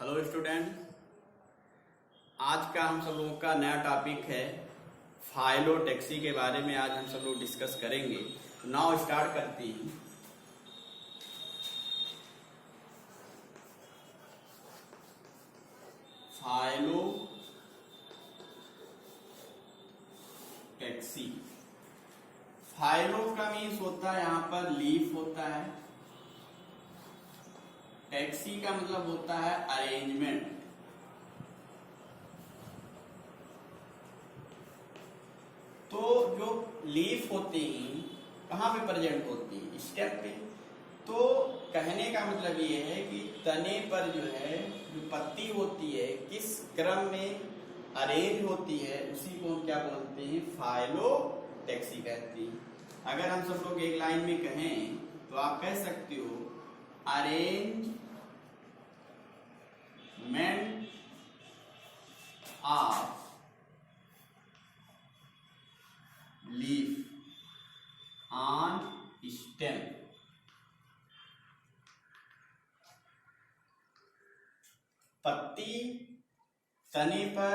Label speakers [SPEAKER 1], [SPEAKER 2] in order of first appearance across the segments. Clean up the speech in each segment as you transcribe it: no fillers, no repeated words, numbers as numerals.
[SPEAKER 1] Hello student, आज का हम सब लोगों का नया टॉपिक है फाइलोटैक्सी के बारे में। आज हम सब लोग डिस्कस करेंगे। तो नाउ स्टार्ट करते हैं। फाइलोटैक्सी, फाइलो का मीन्स होता है यहाँ पर लीफ होता है, टैक्सी का मतलब होता है अरेंजमेंट। तो जो लीफ होते हैं कहाँ पे प्रेजेंट होती है? स्टेम पे। तो कहने का मतलब ये है कि तने पर जो है जो पत्ती होती है किस क्रम में अरेंज होती है उसी को हम क्या बोलते हैं? फाइलोटैक्सी कहते हैं। अगर हम सब लोग एक लाइन में कहें तो आप कह सकते हो arrangement of leaf on stem. पत्ती तने पर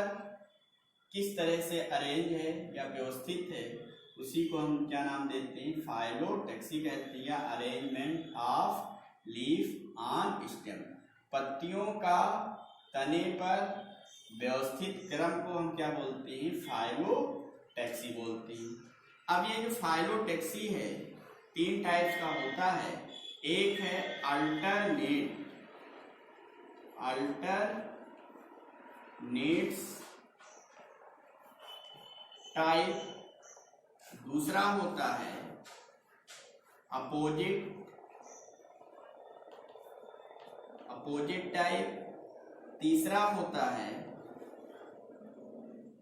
[SPEAKER 1] किस तरह से अरेंज है या व्यवस्थित है उसी को हम क्या नाम देते हैं? फाइलोटैक्सी कहते हैं, या arrangement of leaf on stem. पत्तियों का तने पर व्यवस्थित क्रम को हम क्या बोलते हैं? फाइलोटैक्सी बोलते हैं। अब ये जो फाइलोटैक्सी है तीन टाइप्स का होता है। एक है अल्टरनेट्स टाइप, दूसरा होता है अपोजिट टाइप, तीसरा होता है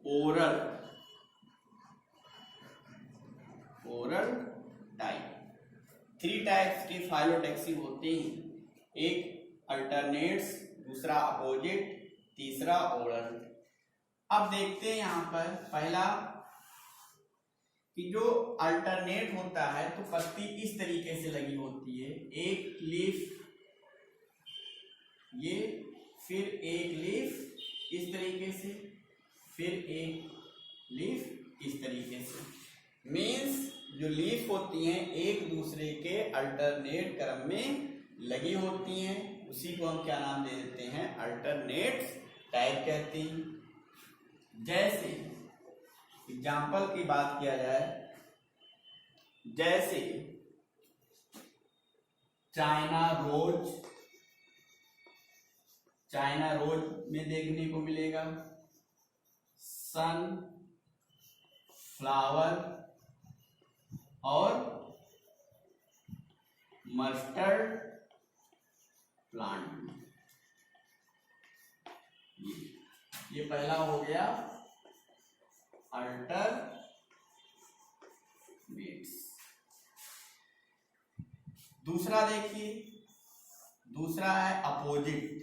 [SPEAKER 1] ओरल टाइप। थ्री टाइप्स के फाइलोटैक्सी होते हैं। एक अल्टरनेट्स, दूसरा अपोजिट, तीसरा ओरल। अब देखते हैं यहाँ पर पहला कि जो अल्टरनेट होता है तो पत्ती इस तरीके से लगी होती है, एक लीफ ये, फिर एक लीफ इस तरीके से, फिर एक लीफ इस तरीके से। मीन्स जो लीफ होती हैं एक दूसरे के अल्टरनेट क्रम में लगी होती हैं, उसी को हम क्या नाम दे देते हैं? अल्टरनेट टाइप कहते हैं। जैसे एग्जाम्पल की बात किया जाए, जैसे चाइना रोज में देखने को मिलेगा, सनफ्लावर और मस्टर्ड प्लांट। ये पहला हो गया अल्टरनेट्स। दूसरा देखिए, दूसरा है अपोजिट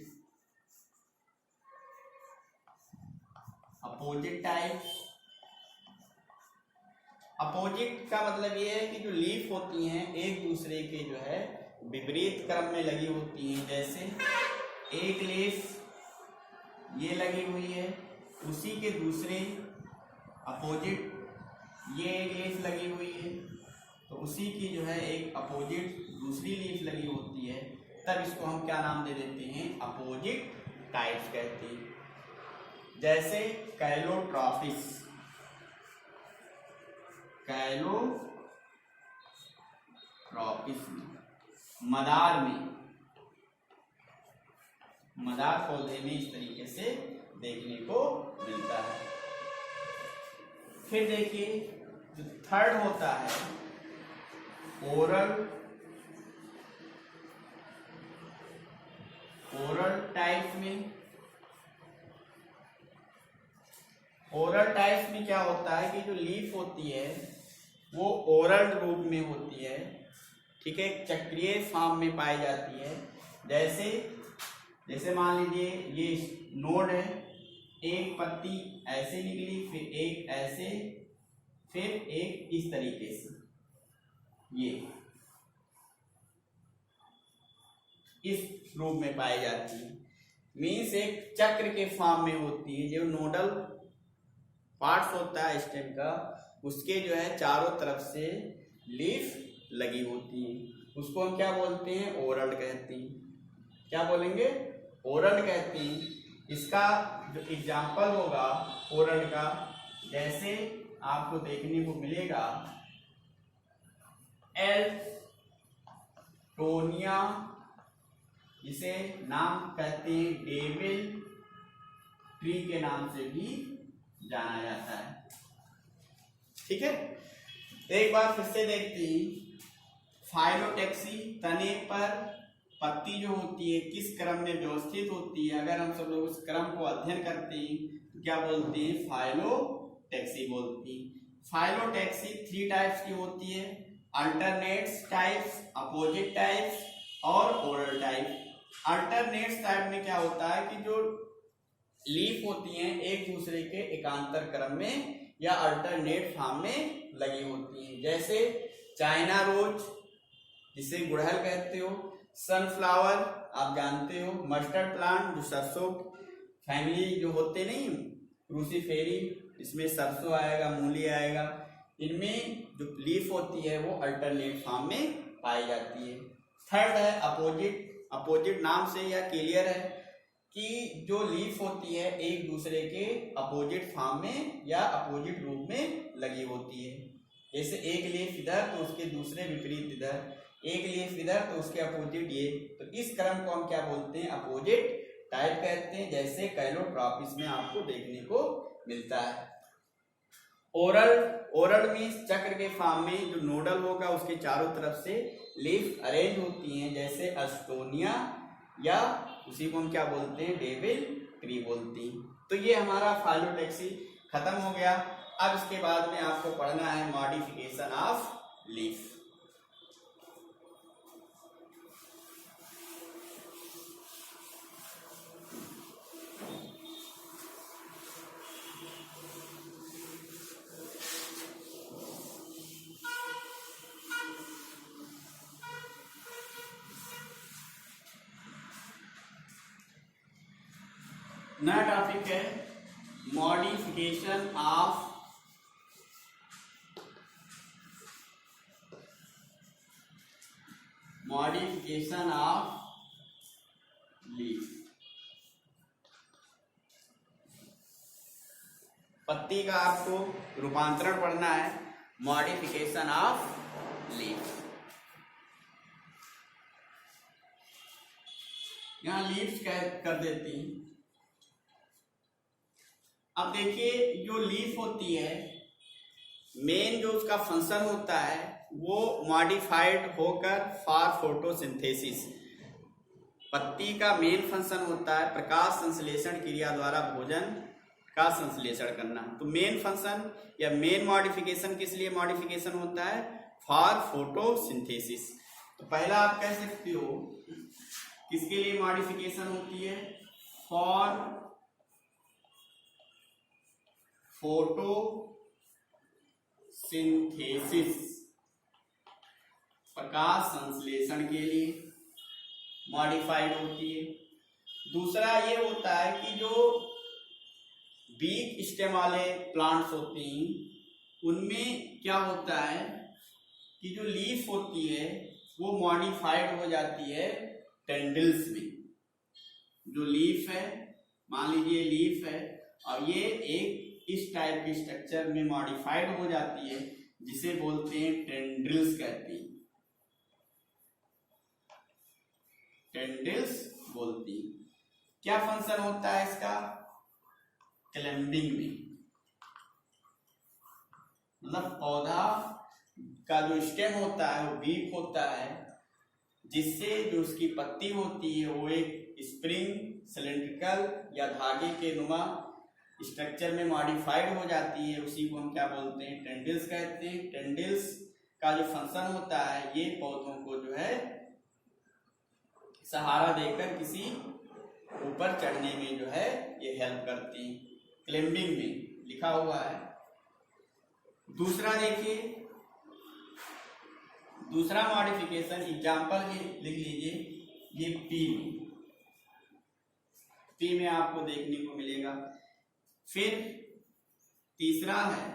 [SPEAKER 1] टाइप। अपोजिट का मतलब ये है कि जो लीफ होती हैं एक दूसरे के जो है विपरीत क्रम में लगी होती हैं। जैसे एक लीफ ये लगी हुई है, उसी के दूसरे अपोजिट ये एक लीफ लगी हुई है, तो उसी की जो है एक अपोजिट दूसरी लीफ लगी होती है, तब इसको हम क्या नाम दे देते हैं? अपोजिट टाइप्स कहते हैं। जैसे कैलोट्रॉपिस मदार पौधे में इस तरीके से देखने को मिलता है। फिर देखिए जो थर्ड होता है ओरल टाइप्स में क्या होता है कि जो लीफ होती है वो ओरल रूप में होती है, ठीक है, चक्रीय फॉर्म में पाई जाती है। जैसे मान लीजिए ये नोड है, एक पत्ती ऐसे निकली, फिर एक ऐसे, फिर एक इस तरीके से, ये इस रूप में पाई जाती है। मीन्स एक चक्र के फॉर्म में होती है। जो नोडल पार्ट्स होता है स्टेम का, उसके जो है चारों तरफ से लीफ लगी होती है। उसको हम क्या बोलते हैं? ओरल कहते हैं। क्या बोलेंगे? ओरल कहते हैं। इसका जो एग्जाम्पल होगा ओरल का, जैसे आपको देखने को मिलेगा एल्टोनिया, जिसे नाम कहते हैं डेविल ट्री के नाम से भी जाना जाता है। ठीक है, एक बार फिर से देखते हैं। फाइलोटैक्सी, तने पर पत्ती जो होती है किस क्रम में व्यवस्थित होती है, अगर हम सब लोग उस क्रम को अध्ययन करते हैं तो क्या बोलते हैं? फाइलोटैक्सी बोलती हैं। फाइलोटैक्सी 3 टाइप्स की होती है, अल्टरनेट्स टाइप्स, अपोजिट टाइप्स और ओरल टाइप। अल्टरनेट्स टाइप में क्या होता है कि जो लीफ होती हैं एक दूसरे के एकांतर क्रम में या अल्टरनेट फॉर्म में लगी होती हैं। जैसे चाइना रोज, जिसे गुड़हल कहते हो, सनफ्लावर आप जानते हो, मस्टर्ड प्लांट जो सरसों फैमिली जो होते नहीं, क्रूसीफेरी, इसमें सरसों आएगा, मूली आएगा, इनमें जो लीफ होती है वो अल्टरनेट फॉर्म में पाई जाती है। थर्ड है अपोजिट। अपोजिट नाम से यह क्लियर है कि जो लीफ होती है एक दूसरे के अपोजिट फॉर्म में या अपोजिट रूप में लगी होती है। जैसे एक लीफ इधर तो उसके दूसरे विपरीत इधर, एक लीफ इधर तो उसके अपोजिट ये, तो इस क्रम को हम क्या बोलते हैं? अपोजिट टाइप कहते हैं। जैसे कैलोट्रॉपिस में आपको देखने को मिलता है। ओरल, ओरल मीन्स चक्र के फॉर्म में जो नोडल होगा उसके चारों तरफ से लीफ अरेंज होती हैं, जैसे एस्टोनिया, या उसी को हम क्या बोलते हैं? डेविल ट्री बोलती हैं। तो ये हमारा फाइलोटैक्सी खत्म हो गया। अब इसके बाद में आपको पढ़ना है मॉडिफिकेशन ऑफ लीफ। नया टॉपिक है मॉडिफिकेशन ऑफ लीफ। पत्ती का आपको रूपांतरण पढ़ना है, मॉडिफिकेशन ऑफ लीफ। यहां लीव्स कर देती हैं। अब देखिए जो लीफ होती है, मेन जो उसका फंक्शन होता है वो मॉडिफाइड होकर फॉर फोटोसिंथेसिस। पत्ती का मेन फंक्शन होता है प्रकाश संश्लेषण क्रिया द्वारा भोजन का संश्लेषण करना। तो मेन फंक्शन या मेन मॉडिफिकेशन किस लिए मॉडिफिकेशन होता है? For photosynthesis. तो पहला आप कह सकते हो किसके लिए मॉडिफिकेशन होती है? फॉर फोटोसिंथेसिस, प्रकाश संश्लेषण के लिए मॉडिफाइड होती है। दूसरा ये होता है कि जो वीक स्टेम वाले प्लांट्स होते हैं उनमें क्या होता है कि जो लीफ होती है वो मॉडिफाइड हो जाती है टेंडिल्स में। जो लीफ है, मान लीजिए लीफ है और ये एक इस टाइप के स्ट्रक्चर में मॉडिफाइड हो जाती है, जिसे बोलते हैं टेंड्रिल्स कहते हैं, टेंड्रिल्स बोलती हैं। क्या फंक्शन होता है इसका? क्लेम्बिंग में, मतलब पौधा का जो स्टेम होता है वो वीक होता है, जिससे जो उसकी पत्ती होती है वो एक स्प्रिंग, सिलिंड्रिकल या धागे के नुमा स्ट्रक्चर में मॉडिफाइड हो जाती है। उसी को हम क्या बोलते हैं? टेंडिल्स कहते हैं। टेंडिल्स का जो फंक्शन होता है ये पौधों को जो है सहारा देकर किसी ऊपर चढ़ने में जो है ये हेल्प करती है। क्लेम्बिंग में लिखा हुआ है। दूसरा देखिए, दूसरा मॉडिफिकेशन एग्जाम्पल लिख लीजिए, ये पी में ट्री में आपको देखने को मिलेगा। फिर तीसरा है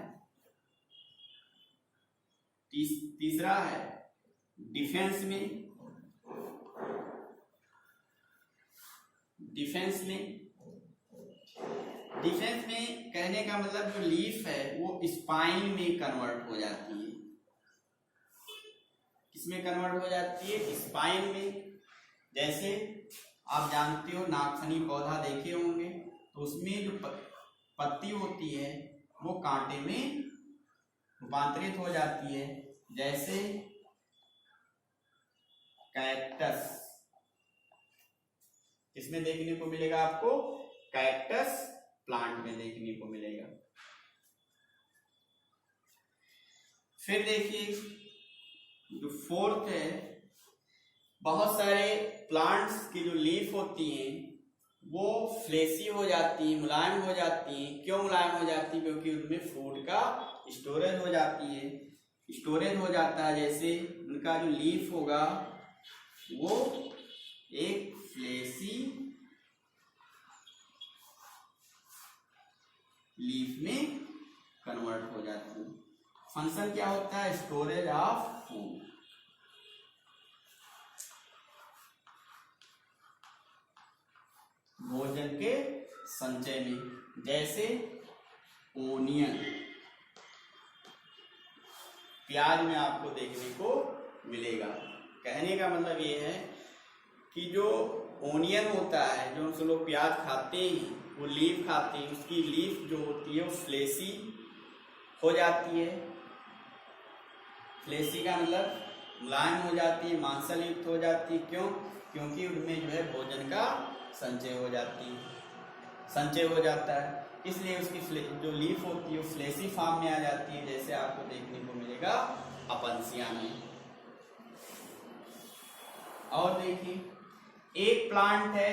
[SPEAKER 1] डिफेंस में कहने का मतलब जो लीफ है वो स्पाइन में कन्वर्ट हो जाती है। किसमें कन्वर्ट हो जाती है? स्पाइन में। जैसे आप जानते हो नागफनी पौधा देखे होंगे, तो उसमें जो पत्ती होती है वो कांटे में रूपांतरित हो जाती है। जैसे कैक्टस, इसमें देखने को मिलेगा आपको, कैक्टस प्लांट में देखने को मिलेगा। फिर देखिए जो फोर्थ है, बहुत सारे प्लांट्स की जो लीफ होती हैं वो फ्लेसी हो जाती है, मुलायम हो जाती है। क्यों मुलायम हो जाती है? क्योंकि उनमें फूड का स्टोरेज हो जाती है, स्टोरेज हो जाता है। जैसे उनका जो लीफ होगा वो एक फ्लेसी लीफ में कन्वर्ट हो जाती है। फंक्शन क्या होता है? Storage of food. भोजन के संचय में। जैसे ओनियन, प्याज में आपको देखने को मिलेगा। कहने का मतलब ये है कि जो ओनियन होता है, जो हम लोग प्याज खाते हैं, वो लीफ खाते हैं, उसकी लीफ जो होती है वो फ्लेसी हो जाती है। फ्लेसी का मतलब मुलायम हो जाती है, मांसलयुक्त हो जाती है। क्यों? क्योंकि उनमें जो है भोजन का संचय हो जाता है। इसलिए उसकी जो लीफ होती है वो फ्लेसी फॉर्म में आ जाती है। जैसे आपको देखने को मिलेगा अपनसिया में। और देखिए एक प्लांट है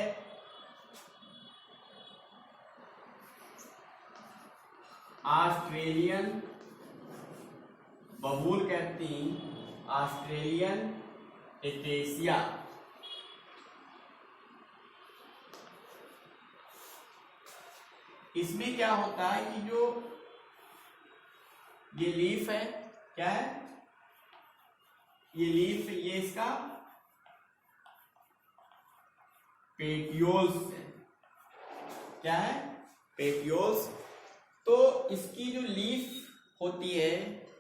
[SPEAKER 1] ऑस्ट्रेलियन बबूल कहते हैं, ऑस्ट्रेलियन एकेसिया। इसमें क्या होता है कि जो ये लीफ है, क्या है ये लीफ, ये इसका पेटियोल्स है। क्या है? पेटियोल्स। तो इसकी जो लीफ होती है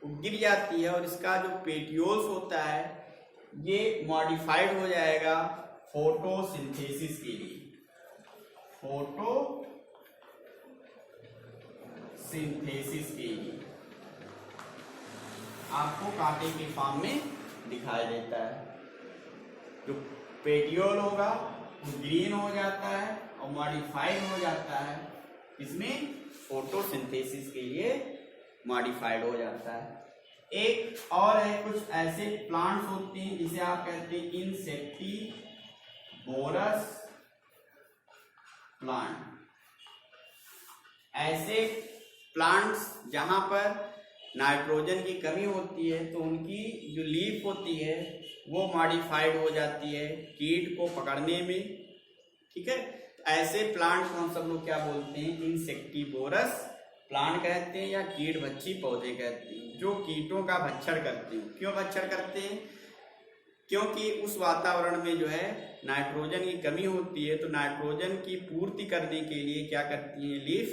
[SPEAKER 1] वो गिर जाती है और इसका जो पेटियोल्स होता है ये मॉडिफाइड हो जाएगा फोटोसिंथेसिस के लिए। फोटोसिंथेसिस के लिए आपको कांटे के फॉर्म में दिखाई देता है। जो पेटियोल होगा वो ग्रीन हो जाता है और मॉडिफाइड हो जाता है। इसमें फोटोसिंथेसिस के लिए मॉडिफाइड हो जाता है। एक और है, कुछ ऐसे प्लांट्स होते हैं जिसे आप कहते हैं इंसेक्टिवोरस प्लांट। ऐसे प्लांट्स जहां पर नाइट्रोजन की कमी होती है तो उनकी जो लीफ होती है वो मॉडिफाइड हो जाती है कीट को पकड़ने में। ठीक है, तो ऐसे प्लांट को हम सब लोग क्या बोलते हैं? इंसेक्टिवोरस प्लांट कहते हैं या कीट भक्षी पौधे कहते हैं, जो कीटों का भक्षण करते हैं। क्यों भक्षण करते हैं? क्योंकि उस वातावरण में जो है नाइट्रोजन की कमी होती है, तो नाइट्रोजन की पूर्ति करने के लिए क्या करती है? लीफ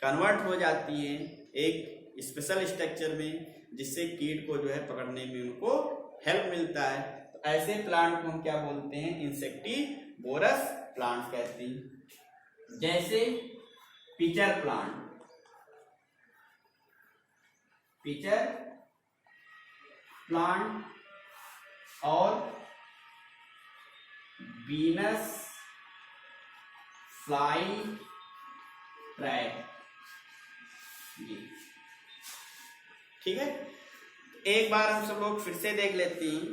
[SPEAKER 1] कन्वर्ट हो जाती है एक स्पेशल स्ट्रक्चर में, जिससे कीट को जो है पकड़ने में उनको हेल्प मिलता है। तो ऐसे प्लांट को हम क्या बोलते हैं? इंसेक्टिवोरस प्लांट कहते हैं। जैसे पिचर प्लांट, पिचर प्लांट और वीनस फ्लाई ट्रैप। ठीक है, एक बार हम सब लोग फिर से देख लेते हैं।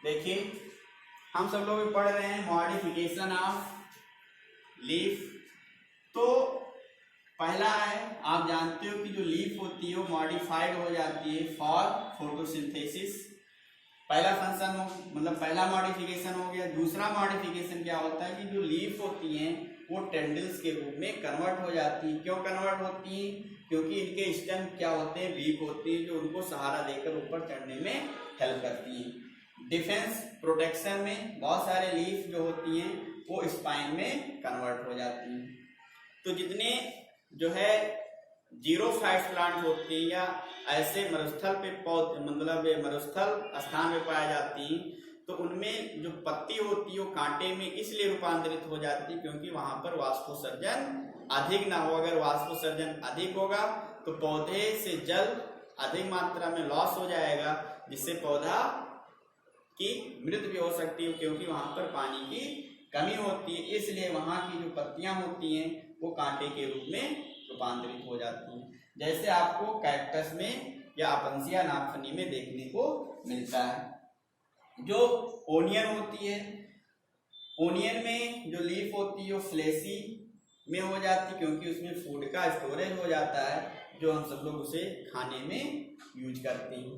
[SPEAKER 1] देखिए हम सब लोग पढ़ रहे हैं मॉडिफिकेशन ऑफ लीफ। तो पहला है, आप जानते हो कि जो लीफ होती है वो मॉडिफाइड हो जाती है फॉर फोटोसिंथेसिस। पहला फंक्शन हो, मतलब पहला मॉडिफिकेशन हो गया। दूसरा मॉडिफिकेशन क्या होता है कि जो लीफ होती हैं वो टेंडल्स के रूप में कन्वर्ट हो जाती हैं। क्यों कन्वर्ट होती हैं? क्योंकि इनके स्टेम क्या होते हैं, वीक होते हैं, जो उनको सहारा देकर ऊपर चढ़ने में हेल्प करती हैं। डिफेंस प्रोटेक्शन में बहुत सारे लीफ जो होती हैं वो स्पाइन में कन्वर्ट हो जाती हैं। तो जितने जो है जीरोफाइट प्लांट होते हैं या ऐसे मरुस्थल पे मतलब मरुस्थल स्थान में पाई जाती हैं, तो उनमें जो पत्ती होती है वो कांटे में इसलिए रूपांतरित हो जाती है क्योंकि वहां पर वाष्पोसर्जन अधिक ना हो। अगर वाष्पोसर्जन अधिक होगा तो पौधे से जल अधिक मात्रा में लॉस हो जाएगा, जिससे पौधा की मृत्यु भी हो सकती है क्योंकि वहां पर पानी की कमी होती है। इसलिए वहां की जो पत्तियां होती हैं वो कांटे के रूप में रूपांतरित हो जाती हैं, जैसे आपको कैक्टस में या अपन्सिया नागफनी में देखने को मिलता है। जो ओनियन होती है, ओनियन में जो लीफ होती है वो फ्लेसी में हो जाती है क्योंकि उसमें फूड का स्टोरेज हो जाता है, जो हम सब लोग उसे खाने में यूज करते हैं।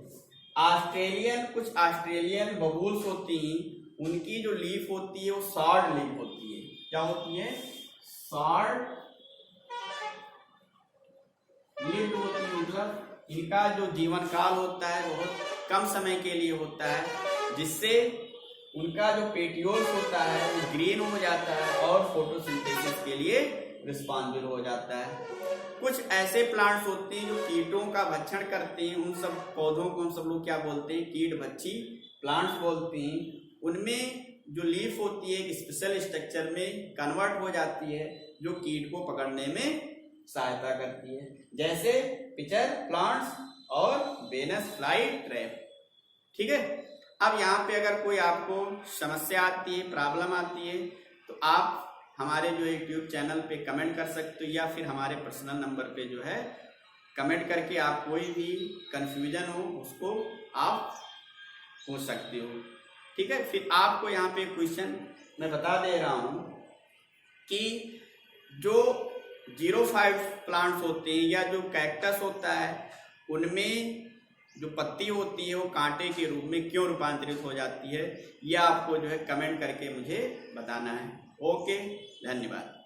[SPEAKER 1] कुछ ऑस्ट्रेलियन बबूल्स होती हैं, उनकी जो लीफ होती है वो शॉर्ट लीफ होती है। क्या होती है? शॉर्ट लीफ होती है, मतलब इनका जो जीवन काल होता है बहुत कम समय के लिए होता है, जिससे उनका जो पेटियोल्स होता है वो ग्रीन हो जाता है और फोटोसिंथेसिस के लिए रिस्पॉन्सिबल हो जाता है। कुछ ऐसे प्लांट्स होते हैं जो कीटों का भक्षण करते हैं, उन सब पौधों को हम सब लोग क्या बोलते हैं? कीट भक्षी प्लांट्स बोलते हैं। उनमें जो लीफ होती है एक स्पेशल स्ट्रक्चर में कन्वर्ट हो जाती है जो कीट को पकड़ने में सहायता करती है, जैसे पिचर प्लांट्स और वेनस फ्लाई ट्रैप। ठीक है। अब यहाँ पे अगर कोई आपको समस्या आती है, प्रॉब्लम आती है, तो आप हमारे जो यूट्यूब चैनल पे कमेंट कर सकते हो या फिर हमारे पर्सनल नंबर पे जो है कमेंट करके आप कोई भी कंफ्यूजन हो उसको आप पूछ सकते हो। ठीक है। फिर आपको यहाँ पे क्वेश्चन मैं बता दे रहा हूँ कि जो जीरोफाइट प्लांट्स होते हैं या जो कैक्टस होता है उनमें जो पत्ती होती है वो कांटे के रूप में क्यों रूपांतरित हो जाती है, यह आपको जो है कमेंट करके मुझे बताना है। ओके, धन्यवाद।